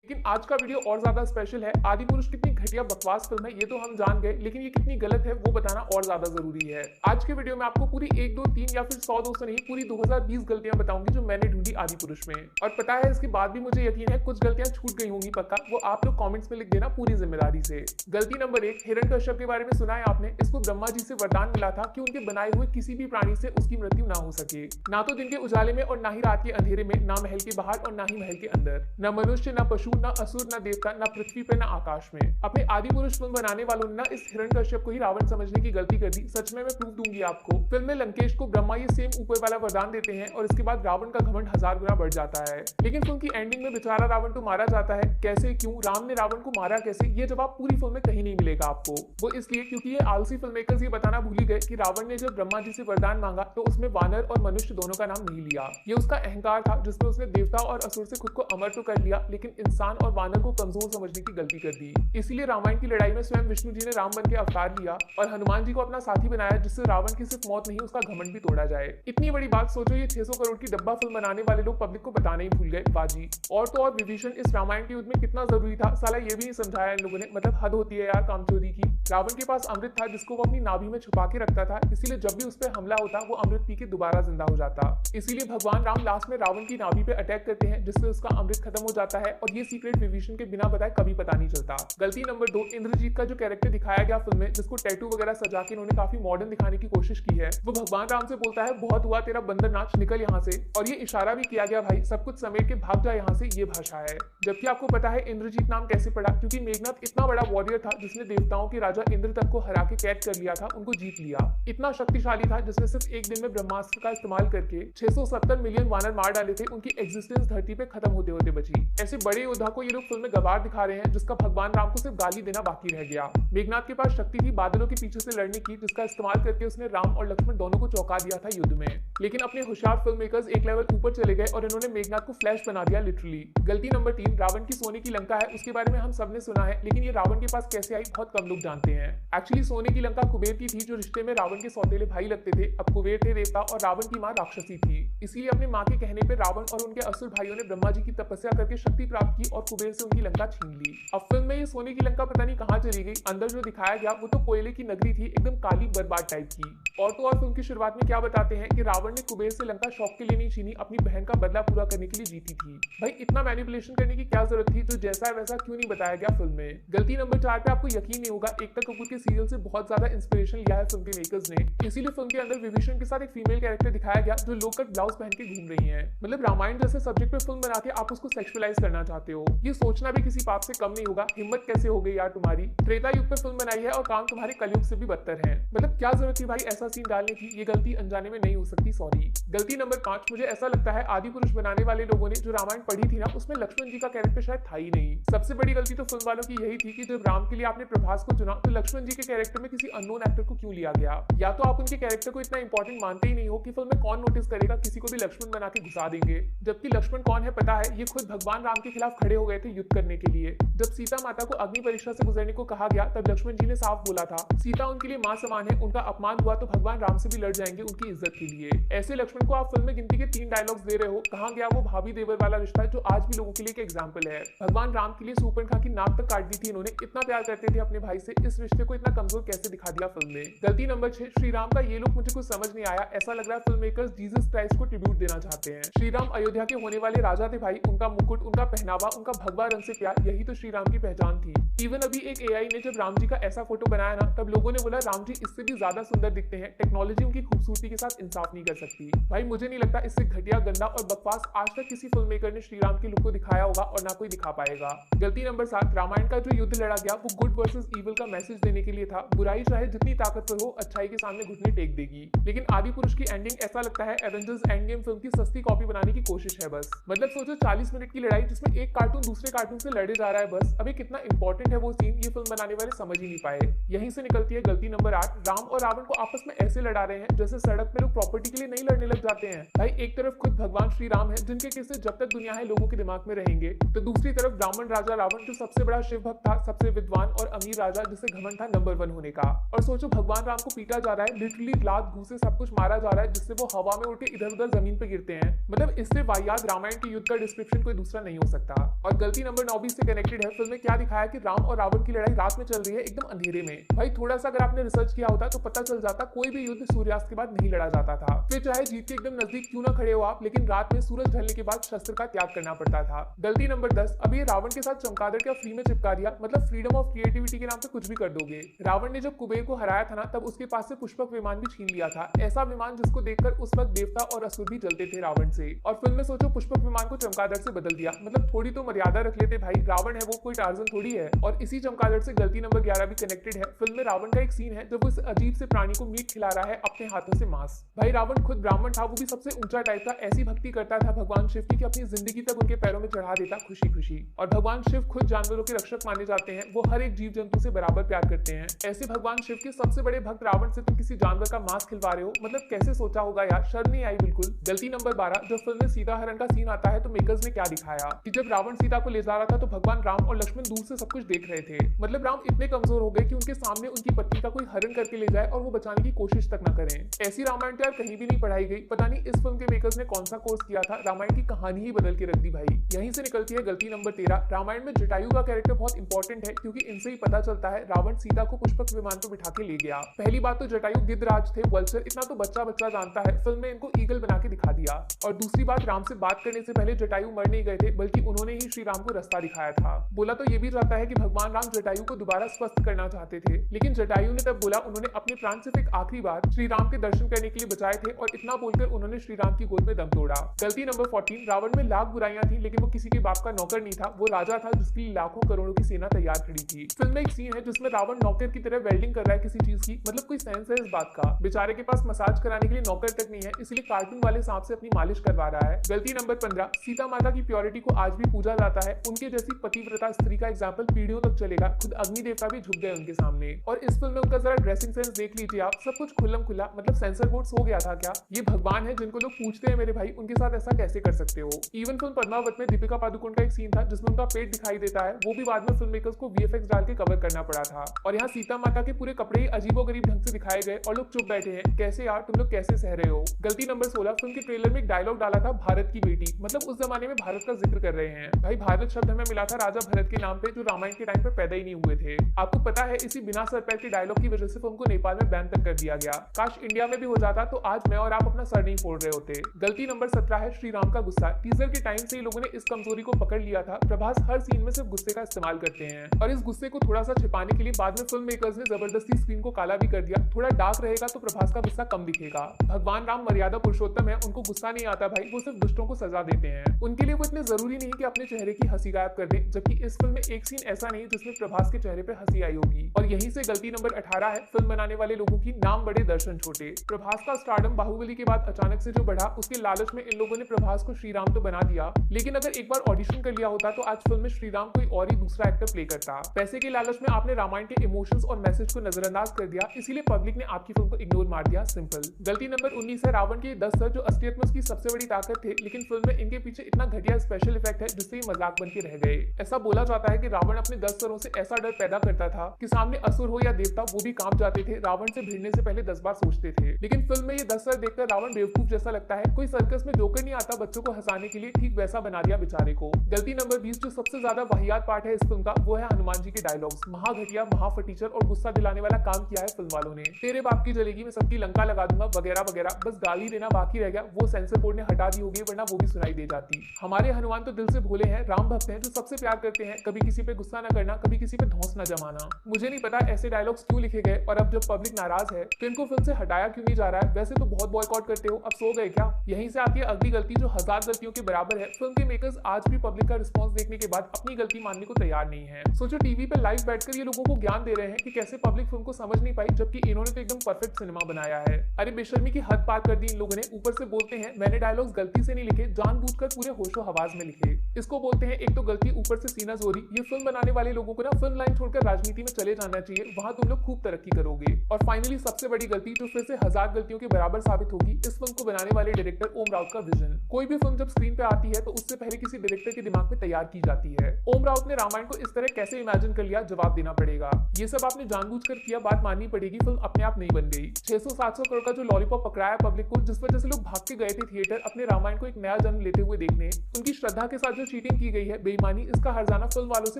लेकिन आज का वीडियो और ज्यादा स्पेशल है। आदि पुरुष कितनी घटिया बकवास फिल्म है ये तो हम जान गए, लेकिन ये कितनी गलत है वो बताना और ज्यादा जरूरी है। आज के वीडियो में आपको पूरी 1 2 3 या फिर 100 200 नहीं, पूरी 2020 गलतियां बताऊंगी जो मैंने ढूंढी आदि पुरुष में। और पता है इसके बाद भी मुझे यकीन है कुछ गलतियां छूट गई होंगी पक्का, वो आप लोग कॉमेंट्स में लिख देना पूरी जिम्मेदारी से। गलती नंबर 1, हिरण्यकश्यप के बारे में सुना है आपने। इसको ब्रह्मा जी से वरदान मिला था कि उनके बनाए हुए किसी भी प्राणी से उसकी मृत्यु ना हो सके, ना तो दिन के उजाले में और ना ही रात के अंधेरे में, ना महल के बाहर और ना ही महल के अंदर, न मनुष्य, न पशु, न असुर, न देवता, न पृथ्वी पे, न आकाश में। अपने आदि पुरुष फिल्म बनाने वालों ने ना इस हिरण्यकश्यप को ही रावण समझने की गलती कर दी। सच में मैं प्रूफ दूंगी आपको। फिल्म में लंकेश को ब्रह्मा ये सेम ऊपर वाला वरदान देते हैं और इसके बाद रावण का घमंड 1000 गुना बढ़ जाता है। लेकिन फिल्म की एंडिंग में बेचारा रावण तो मारा जाता है। कैसे, क्यों, राम ने रावण को मारा कैसे, ये जवाब पूरी फिल्म में कहीं नहीं मिलेगा आपको। वो इसलिए क्योंकि ये आलसी फिल्म मेकर्स ये बताना भूल ही गए कि रावण ने जब ब्रह्मा जी से वरदान मांगा तो उसमें वानर और मनुष्य दोनों का नाम नहीं लिया। ये उसका अहंकार था जिसमें उसने देवता और असुर से खुद को अमर तो कर लिया, लेकिन इंसान और वानर को कमजोर समझने की गलती कर दी। इसीलिए रामायण की लड़ाई में स्वयं विष्णु जी ने राम बन के अवतार लिया और हनुमान जी को अपना साथी बनाया, जिससे रावण की सिर्फ मौत नहीं उसका घमंड भी तोड़ा जाए। इतनी बड़ी बात सोचो, ये 600 करोड़ की डब्बा फिल्म बनाने वाले लोग पब्लिक को बताना ही भूल गए। बाजी और तो और विभीषण इस रामायण के युद्ध में कितना जरूरी था, साला ये भी नहीं समझाया इन लोगों ने। मतलब हद होती है यार कामचोरी की। रावण के पास अमृत था जिसको वो अपनी नाभि में छुपा के रखता था, इसीलिए जब भी उस पर हमला होता वो अमृत पी के दोबारा जिंदा हो जाता। इसीलिए भगवान राम लास्ट में रावण की नाभि पे अटैक करते हैं जिससे उसका अमृत खत्म हो जाता है और ये सीक्रेट विभीषण के बिना बताए कभी पता नहीं चलता। गलती नंबर 2, इंद्रजीत का जो कैरेक्टर दिखाया गया फिल्म में, जिसको टैटू वगैरह सजा के इन्होंने काफी मॉडर्न दिखाने की कोशिश की है, वो भगवान राम से बोलता है बहुत हुआ तेरा बंदर नाच, निकल यहाँ से। और ये इशारा भी किया गया भाई सब कुछ समेट के भाग जा यहाँ से, ये भाषा है। जबकि आपको पता है इंद्रजीत नाम कैसे पड़ा, क्योंकि मेघनाथ इतना बड़ा वॉरियर था जिसने देवताओं के राजा इंद्र तक को हरा के कैद कर लिया था, उनको जीत लिया। इतना शक्तिशाली था जिसने सिर्फ एक दिन में ब्रह्मास्त्र का इस्तेमाल करके 670 मिलियन वानर मार डाले थे। उनकी एग्जिस्टेंस धरती पे खत्म होते होते बची। ऐसे बड़े योद्धा को ये लोग फिल्म में गवार दिखा रहे हैं जिसका भगवान राम को सिर्फ गाली देना बाकी रह गया। मेघनाथ के पास शक्ति थी बादलों के पीछे से लड़ने की, जिसका इस्तेमाल करके उसने राम और लक्ष्मण दोनों को चौंका दिया था युद्ध में। लेकिन अपने होशियार फिल्म मेकर्स एक लेवल ऊपर चले गए और इन्होंने मेघनाथ को फ्लैश बना दिया लिटरली। गलती नंबर 3, रावण की सोने की लंका है, उसके बारे में हम सबने सुना है, लेकिन ये रावण के पास कैसे आई बहुत कम लोग जानते हैं। एक्चुअली सोने की लंका कुबेर की थी जो रिश्ते में रावण के सौतेले भाई लगते थे। अब कुबेर थे देवता और रावण की मां राक्षसी थी, इसीलिए अपने मां के कहने पर रावण और उनके असुर भाइयों ने ब्रह्मा जी की तपस्या करके शक्ति प्राप्त की और कुबेर से उनकी लंका छीन ली। अब फिल्म में ये सोने की लंका पता नहीं कहां चली गई। अंदर जो दिखाया गया वो तो कोयले की नगरी थी, एकदम काली बर्बाद टाइप की। और तो और फिल्म की शुरुआत में क्या बताते हैं कि रावण ने कुबेर से लंका शौक के लिए नहीं छीनी, अपनी बहन का बदला पूरा करने के लिए जीती थी। भाई इतना मैनिपुलेशन करने की क्या जरूरत थी, जो जैसा है वैसा क्यों नहीं बताया गया फिल्म में। गलती नंबर 4 पे आपको यकीन नहीं होगा, एकता कपूर के सीरियल से बहुत ज्यादा इंस्पिरेशन लिया है फिल्म के मेकर्स ने। इसीलिए फिल्म के अंदर विभीषण के साथ एक फीमेल कैरेक्टर दिखाया गया जो लो कट ब्लाउज पहन के घूम रही है। मतलब रामायण जैसे सब्जेक्ट पे फिल्म बना के आप उसको सेक्सुअलाइज करना चाहते हो, ये सोचना भी किसी पाप से कम नहीं होगा। हिम्मत कैसे हो गई यार तुम्हारी। त्रेता युग पे फिल्म बनाई है और काम तुम्हारे कलयुग से भी बदतर है। मतलब क्या जरूरत थी भाई ऐसा सीन डालने की, ये गलती अनजाने में नहीं हो सकती, सॉरी। गलती नंबर 5, मुझे ऐसा लगता है आदि पुरुष बनाने वाले लोगों ने जो रामायण पढ़ी थी ना, उसमें लक्ष्मण जी का कैरेक्टर शायद था ही नहीं। सबसे बड़ी गलती तो फिल्म वालों की यही थी कि जब राम के लिए आपने प्रभास को चुना तो लक्ष्मण जी के कैरेक्टर में किसी अननोन एक्टर को क्यों लिया गया। या तो आप उनके कैरेक्टर को इतना इंपॉर्टेंट मानते ही नहीं हो कि फिल्म में कौन नोटिस करेगा, किसी को भी लक्ष्मण बना के घुसा देंगे। जबकि लक्ष्मण कौन है पता है, ये खुद भगवान राम के खिलाफ खड़े हो गए थे युद्ध करने के लिए। जब सीता माता को अग्नि परीक्षा से गुजरने को कहा गया तब लक्ष्मण जी ने साफ बोला था सीता उनके लिए मां समान है, उनका अपमान हुआ तो भगवान राम से भी लड़ जाएंगे उनकी इज्जत के लिए। ऐसे लक्ष्मण को आप फिल्म में गिनती के 3 डायलॉग्स दे रहे हो, कहां गया वो भाभी देवर वाला रिश्ता जो आज भी लोगों के लिए एक एग्जाम्पल है। भगवान राम के लिए सूर्पणखा की नाक तक काट दी थी इन्होंने, इतना प्यार करते थे अपने भाई से, इस रिश्ते को इतना कमजोर कैसे दिखा दिया फिल्म में। गलती नंबर 6, श्री राम का ये लुक मुझे कुछ समझ नहीं आया। ऐसा लग रहा है फिल्म मेकर्स जीसस क्राइस्ट को ट्रिब्यूट देना चाहते हैं। श्री राम अयोध्या के होने वाले राजा थे भाई, उनका मुकुट, उनका पहनावा, उनका भगवा रंग से प्यार, यही तो श्री राम की पहचान थी। इवन अभी एक एआई ने जब राम जी का ऐसा फोटो बनाया ना, तब लोगों ने बोला राम जी इससे भी ज्यादा सुंदर दिखते हैं, टेक्नोलॉजी उनकी खूबसूरती के साथ इंसाफ नहीं कर सकती। भाई मुझे नहीं लगता इससे घटिया, गंदा और बकवास आज तक किसी फिल्म मेकर ने श्री राम के लुक को दिखाया होगा और ना कोई दिखा पाएगा। गलती नंबर 7, रामायण का जो युद्ध लड़ा गया वो गुड वर्सेस इविल का मैसेज देने के लिए था। बुराई चाहे जितनी ताकतवर हो, अच्छाई के सामने घुटने टेक देगी। लेकिन आदि पुरुष की एंडिंग ऐसा लगता है एवेंजर्स एंड गेम फिल्म की सस्ती कॉपी बनाने की कोशिश है बस। मतलब सोचो 40 मिनट की लड़ाई जिसमें एक कार्टून दूसरे कार्टून से लड़े जा रहा है बस। अभी कितना इंपॉर्टेंट है वो सीन, ये फिल्म बनाने वाले समझ ही नहीं पाए। यहीं से निकलती है गलती नंबर 8, राम और रावण को आपस में में ऐसे लड़ा रहे हैं जैसे सड़क पे लोग प्रॉपर्टी के लिए नहीं लड़ने लग जाते हैं। भाई एक तरफ खुद भगवान श्री राम है जिनके किस्से जब तक दुनिया है लोगों के दिमाग में रहेंगे, तो दूसरी तरफ ब्राह्मण राजा रावण जो सबसे बड़ा शिव भक्त था, सबसे विद्वान और अमीर राजा जिसे घमंड था नंबर 1 होने का। और सोचो भगवान राम को पीटा जा रहा है, लिटरली लात घूसे सब कुछ मारा जा रहा है जिससे वो हवा में उड़ के इधर उधर जमीन पे गिरते हैं। मतलब इससे वाहियात रामायण के युद्ध का डिस्क्रिप्शन कोई दूसरा नहीं हो सकता। और गलती नंबर 9 भी इससे कनेक्टेड है। फिल्म में क्या दिखाया कि राम और रावण की लड़ाई रात में चल रही है एकदम अंधेरे में। भाई थोड़ा सा अगर आपने रिसर्च किया होता तो पता चल जाता कोई भी युद्ध सूर्यास्त के बाद नहीं लड़ा जाता था। फिर चाहे जीत के एकदम नजदीक क्यों ना खड़े हो आप, लेकिन रात में सूरज ढलने के बाद शस्त्र का त्याग करना पड़ता था। गलती नंबर 10, अब ये रावण के साथ चमगादड़ क्या फ्री में चिपका दिया, मतलब फ्रीडम ऑफ क्रिएटिविटी के नाम पे कुछ भी कर दोगे। रावण ने जब कुबेर को हराया था ना, तब उसके पास से पुष्पक विमान भी छीन लिया था, ऐसा विमान जिसको देखकर उस वक्त देवता और असुर भी जलते थे रावण से। और फिल्म में सोचो पुष्पक विमान को चमगादड़ से बदल दिया, मतलब थोड़ी तो मर्यादा रख लेते भाई, रावण है वो कोई टार्जन थोड़ी है। और इसी चमगादड़ से गलती नंबर 11 भी कनेक्टेड है। फिल्म में रावण का एक सीन है जब वो इस अजीब से प्राणी को मीट खिला रहा है अपने हाथों से मांस। भाई रावण खुद ब्राह्मण था, वो भी सबसे ऊंचा टाइप का, ऐसी भक्ति करता था भगवान शिव की कि अपनी जिंदगी तक उनके पैरों में चढ़ा देता खुशी खुशी। और भगवान शिव खुद जानवरों के रक्षक माने जाते हैं, वो हर एक जीव जंतु से बराबर प्यार करते हैं। ऐसे भगवान शिव के सबसे बड़े भक्त रावण से तुम किसी जानवर का मांस खिलवा रहे हो, मतलब कैसे सोचा होगा यार, शर्म नहीं आई बिल्कुल। गलती नंबर 12, जब फिल्म में सीता हरण का सीन आता है तो मेकर्स ने क्या दिखाया कि जब रावण सीता को ले जा रहा था तो भगवान राम और लक्ष्मण दूर से सब कुछ देख रहे थे। मतलब राम इतने कमजोर हो गए कि उनके सामने उनकी पत्नी का कोई हरण करके ले जाए और वो बचाने की कोशिश तक न करें। ऐसी रामायण तो यार कहीं भी नहीं पढ़ाई गई। पता नहीं इस फिल्म के मेकर्स ने कौन सा कोर्स किया था, रामायण की कहानी ही बदल के रख दी भाई। यहीं से निकलती है गलती नंबर 13। रामायण में जटायु का कैरेक्टर बहुत इंपॉर्टेंट है क्योंकि इनसे ही पता चलता है रावण सीता को पुष्पक विमान पर बिठा के ले गया। पहली बात तो जटायु गिद्धराज थे, वल्चर इतना तो बच्चा बच्चा जानता है, फिल्म में इनको ईगल बना के दिखा दिया। और दूसरी बात, राम से बात करने से पहले जटायु मर नहीं गए थे, बल्कि उन्होंने ही श्री राम को रास्ता दिखाया था। बोला तो ये भी जाता है कि भगवान राम जटायु को दोबारा स्वस्थ करना चाहते थे, लेकिन जटायु ने तब बोला उन्होंने अपने प्राण सिर्फ एक आखिरी बार श्री राम के दर्शन करने के लिए बचाए थे, और इतना बोलकर उन्होंने श्री राम की गोद में दम तोड़ा। गलती नंबर 14, रावण में लाख बुराइयां थी लेकिन वो किसी के बाप का नौकर नहीं था, वो राजा था जिसके लिए लाखों करोड़ों की सेना तैयार खड़ी थी। फिल्म में एक सीन है जिसमें रावण नौकर की तरह वेल्डिंग कर रहा है किसी चीज की, मतलब कोई सेंस है इस बात का, बेचारे के पास मसाज कराने के लिए नौकर तक नहीं है, इसलिए कार्टून वाले सांप से अपनी मालिश करवा रहा है। गलती नंबर 15, सीता माता की प्योरिटी को आज भी पूजा जाता है, उनके जैसी पतिव्रता स्त्री का एग्जाम्पल पीढ़ियों तक चलेगा, खुद अग्नि देवता भी झुक गए उनके सामने। और इस फिल्म में उनका जरा ड्रेसिंग सेंस देख लीजिए आप, सब कुछ खुल्लम खुला, मतलब सेंसर बोर्ड सो गया था क्या? ये भगवान है जिनको लोग पूछते हैं मेरे भाई, उनके साथ ऐसा कैसे कर सकते हो? इवन फिल्म पद्मावत में दीपिका पादुकोण का एक सीन था जिसमें उनका पेट दिखाई देता है, वो भी बाद में फिल्म मेकर्स को वीएफएक्स डाल के कवर करना पड़ा था। और यहाँ सीता माता के पूरे कपड़े ही अजीबोगरीब ढंग से दिखाए गए और लोग चुप बैठे हैं, कैसे यार तुम लोग कैसे सह रहे हो? गलती नंबर 16, फिल्म के ट्रेलर में एक डायलॉग डाला था भारत की बेटी, मतलब उस जमाने में भारत का जिक्र कर रहे हैं। भाई भारत शब्द हमें मिला था राजा भरत के नाम पे जो रामायण के टाइम पे पैदा ही नहीं हुए थे। आपको पता है इसी बिना सर पैर के डायलॉग की वजह से फिल्म को नेपाल में बैन तक कर दिया गया। काश इंडिया में भी हो जाता तो आज मैं और आप अपना सर नहीं फोड़ रहे होते। गलती नंबर 17 है श्री राम का गुस्सा। टीजर के टाइम से ही लोगों ने इस कमजोरी को पकड़ लिया था, प्रभास हर सीन में सिर्फ गुस्से का इस्तेमाल करते हैं, और इस गुस्से को थोड़ा सा छिपाने के लिए बाद में फिल्म मेकर्स ने जबरदस्ती स्क्रीन को काला भी कर दिया। थोड़ा डार्क रहेगा तो प्रभास का गुस्सा कम दिखेगा। भगवान राम मर्यादा पुरुषोत्तम है, उनको गुस्सा नहीं आता भाई, वो सिर्फ दुष्टों को सजा देते हैं। उनके लिए वो इतने जरूरी नहीं कि अपने चेहरे की हंसी गायब कर दें, जबकि इस फिल्म में एक सीन ऐसा नहीं जिसमें प्रभास के चेहरे पे हंसी आई होगी। और यहीं से गलती नंबर 18 है फिल्म बनाने वाले लोगों की, नाम बड़े दर्शन छोटे। प्रभास का स्टारडम बाहुबली के बाद अचानक से जो बढ़ा, उसके लालच में इन लोगों ने प्रभास को श्री राम तो बना दिया, लेकिन अगर एक बार ऑडिशन कर लिया होता तो आज फिल्म में श्री राम कोई और ही दूसरा एक्टर प्ले करता। पैसे के लालच में आपने रामायण के इमोशंस और मैसेज को नजरअंदाज कर दिया, इसीलिए पब्लिक ने आपकी फिल्म को इग्नोर मार दिया, सिंपल। गलती नंबर 19 है रावण के 10 सर जो असलियत में उसकी सबसे बड़ी ताकत थे, लेकिन फिल्म में इनके पीछे इतना घटिया स्पेशल इफेक्ट है जिससे ये मजाक बन के रह गए। ऐसा बोला जाता है कि रावण अपने 10 सरों से ऐसा डर पैदा करता था कि सामने असुर हो या देवता वो भी कांप जाते थे, रावण से भिड़ने से पहले 10 बार सोचते थे। लेकिन फिल्म में ये 10 सर देखकर रावण बेवकूफ जैसा लगता है, कोई सर्कस में जोकर नहीं आता बच्चों को हंसाने के लिए, ठीक वैसा बना दिया बेचारे को। गलती नंबर 20, जो सबसे ज्यादा वाहियात पार्ट है इस फिल्म का, वो है हनुमान जी के डायलॉग्स। महाघटिया, महाफटीचर और गुस्सा दिलाने वाला काम किया है फिल्म वालों ने। तेरे बाप की जलेगी, मैं सबकी लंका लगा दूंगा, वगैरह वगैरह, बस गाली देना बाकी रह गया, वो सेंसर बोर्ड ने हटा दी होगी, वरना वो भी सुनाई दे जाती। हमारे हनुमान तो दिल से भोले हैं, राम भक्त हैं जो सबसे प्यार करते हैं, कभी किसी पे गुस्सा न करना, कभी किसी पे धौंस न जमाना। मुझे नहीं पता ऐसे डायलॉग्स क्यों लिखे गए, और अब जब पब्लिक नाराज है तो इनको फिल्म से हटाया क्यों नहीं जा रहा है? वैसे तो बहुत बॉयकॉट करते हो, अब सो गए क्या? यहीं से आती है अगली गलती जो 1000 गलतियों के बराबर है। फिल्म के मेकर्स आज भी पब्लिक का रिस्पॉन्स देखने के बाद अपनी गलती मानने को तैयार नहीं है। सोचो टीवी पे लाइव बैठकर ये लोगों को ज्ञान दे रहे हैं कि कैसे पब्लिक फिल्म को समझ नहीं पाई, जबकि इन्होंने तो एकदम परफेक्ट सिनेमा बनाया है। अरे बेशर्मी की हद पार कर दी इन लोगों ने, ऊपर से बोलते हैं मैंने डायलॉग्स गलती से नहीं लिखे, जानबूझकर पूरे होशो हवास में लिखे। इसको बोलते हैं एक तो गलती ऊपर से सीना जोरी। ये फिल्म बनाने वाले लोगों को ना फिल्म लाइन छोड़कर राजनीति में चले जाना चाहिए, वहां तुम लोग खूब तरक्की करोगे। और फाइनली सबसे बड़ी गलती जो फिर से 1000 गलतियों के बराबर साबित होगी, इस फिल्म को बनाने वाले डायरेक्टर ओम राउत का विजन। कोई भी फिल्म जब स्क्रीन पे आती है तो उससे पहले किसी डायरेक्टर के दिमाग में तैयार की जाती है। ओम राउत ने रामायण को इस तरह कैसे इमेजिन कर लिया, जवाब देना पड़ेगा। ये सब आपने जानबूझकर किया, बात माननी पड़ेगी, फिल्म अपने आप नहीं बन गई। 600-700 करोड़ का जो लॉलीपॉप पकड़ाया पब्लिक को, जिस वजह से लोग भाग के गए थे थिएटर अपने रामायण को एक नया जन्म लेते हुए देखने, उनकी श्रद्धा के साथ जो चीटिंग की गई है, बेईमानी, इसका हर्जाना फिल्म वालों से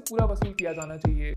पूरा वसूल किया जाना चाहिए।